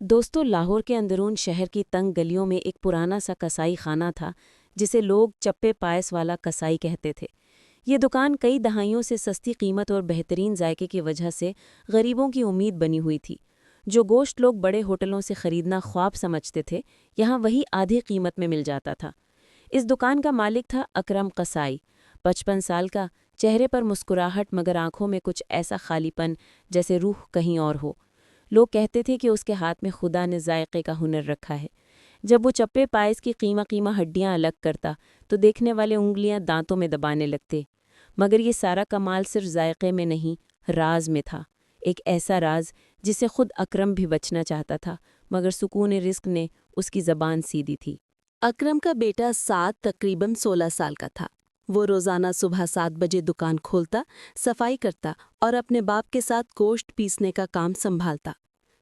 دوستو، لاہور کے اندرون شہر کی تنگ گلیوں میں ایک پرانا سا کسائی خانہ تھا جسے لوگ چپے پائس والا کسائی کہتے تھے۔ یہ دکان کئی دہائیوں سے سستی قیمت اور بہترین ذائقے کی وجہ سے غریبوں کی امید بنی ہوئی تھی۔ جو گوشت لوگ بڑے ہوٹلوں سے خریدنا خواب سمجھتے تھے، یہاں وہی آدھی قیمت میں مل جاتا تھا۔ اس دکان کا مالک تھا اکرم قصائی، 55 سال کا، چہرے پر مسکراہٹ مگر آنکھوں میں کچھ ایسا خالی پن جیسے روح کہیں اور ہو۔ لوگ کہتے تھے کہ اس کے ہاتھ میں خدا نے ذائقے کا ہنر رکھا ہے۔ جب وہ چپے پائس کی قیمہ ہڈیاں الگ کرتا تو دیکھنے والے انگلیاں دانتوں میں دبانے لگتے۔ مگر یہ سارا کمال صرف ذائقے میں نہیں، راز میں تھا۔ ایک ایسا راز جسے خود اکرم بھی بچنا چاہتا تھا، مگر سکون رزق نے اس کی زبان سیدھی تھی۔ اکرم کا بیٹا سعد تقریباً 16 سال کا تھا۔ وہ روزانہ صبح 7 بجے دکان کھولتا، صفائی کرتا اور اپنے باپ کے ساتھ گوشت پیسنے کا کام سنبھالتا۔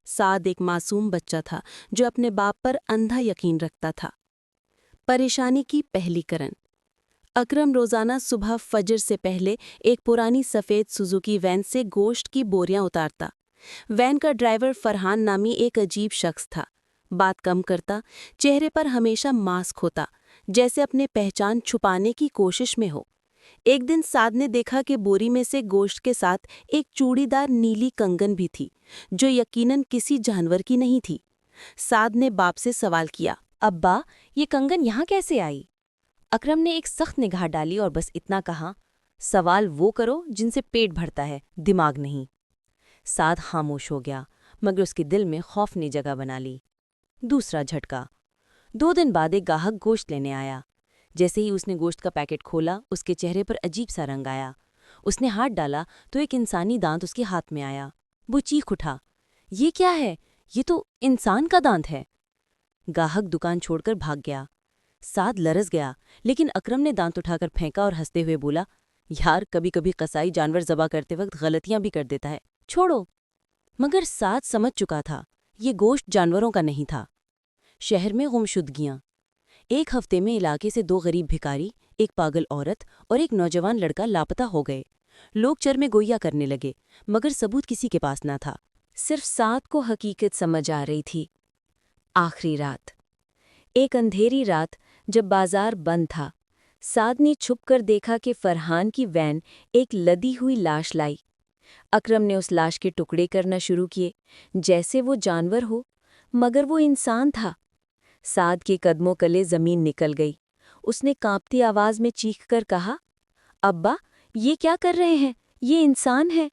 سعد ایک معصوم بچہ تھا جو اپنے باپ پر اندھا یقین رکھتا تھا۔ پریشانی کی پہلی کرن۔ اکرم روزانہ صبح فجر سے پہلے ایک پرانی سفید سوزوکی وین سے گوشت کی بوریاں اتارتا۔ وین کا ڈرائیور فرحان نامی ایک عجیب شخص تھا۔ بات کم کرتا، چہرے پر ہمیشہ ماسک ہوتا، جیسے اپنے پہچان چھپانے کی کوشش میں ہو۔ ایک دن سعد نے دیکھا کہ بوری میں سے گوشت کے ساتھ ایک چوڑی دار نیلی کنگن بھی تھی، جو یقیناً کسی جانور کی نہیں تھی۔ سعد نے باپ سے سوال کیا، ابا، یہ کنگن یہاں کیسے آئی؟ اکرم نے ایک سخت نگاہ ڈالی اور بس اتنا کہا، سوال وہ کرو جن سے پیٹ بھرتا ہے، دماغ نہیں۔ سعد خاموش ہو گیا، مگر اس کے دل میں خوف نے جگہ بنا لی۔ دوسرا جھٹکا۔ 2 دن بعد ایک گاہک گوشت لینے آیا۔ جیسے ہی اس نے گوشت کا پیکٹ کھولا، اس کے چہرے پر عجیب سا رنگ آیا۔ اس نے ہاتھ ڈالا تو ایک انسانی دانت اس کے ہاتھ میں آیا۔ وہ چیخ اٹھا، یہ کیا ہے؟ یہ تو انسان کا دانت ہے۔ گاہک دکان چھوڑ کر بھاگ گیا۔ سعد لرز گیا، لیکن اکرم نے دانت اٹھا کر پھینکا اور ہنستے ہوئے بولا، یار، کبھی کبھی قصائی جانور ذبح کرتے وقت غلطیاں بھی کر دیتا ہے، چھوڑو۔ مگر سعد سمجھ چکا تھا، یہ گوشت جانوروں کا نہیں تھا۔ شہر میں گمشدگیاں۔ ایک ہفتے میں علاقے سے 2 غریب بھکاری، ایک پاگل عورت اور ایک نوجوان لڑکا لاپتہ ہو گئے۔ لوگ چرمے گویا کرنے لگے، مگر ثبوت کسی کے پاس نہ تھا۔ صرف سعد کو حقیقت سمجھ آ رہی تھی۔ آخری رات۔ ایک اندھیری رات، جب بازار بند تھا، سعد نے چھپ کر دیکھا کہ فرحان کی وین ایک لدی ہوئی لاش لائی۔ اکرم نے اس لاش کے ٹکڑے کرنا شروع کیے، جیسے وہ جانور ہو، مگر وہ انسان تھا۔ سعد کے قدموں کلے زمین نکل گئی۔ اس نے کانپتی آواز میں چیخ کر کہا، ابا، یہ کیا کر رہے ہیں؟ یہ انسان ہے۔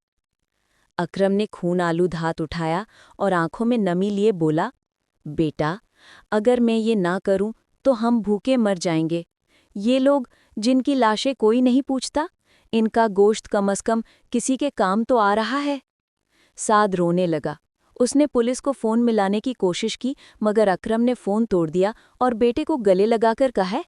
اکرم نے خون آلود ہاتھ اٹھایا اور آنکھوں میں نمی لیے بولا، بیٹا، اگر میں یہ نہ کروں تو ہم بھوکے مر جائیں گے۔ یہ لوگ جن کی لاشیں کوئی نہیں پوچھتا، ان کا گوشت کم از کم کسی کے کام تو آ رہا ہے۔ سعد رونے لگا۔ اس نے پولیس کو فون ملانے کی کوشش کی، مگر اکرم نے فون توڑ دیا اور بیٹے کو گلے لگا کر کہا،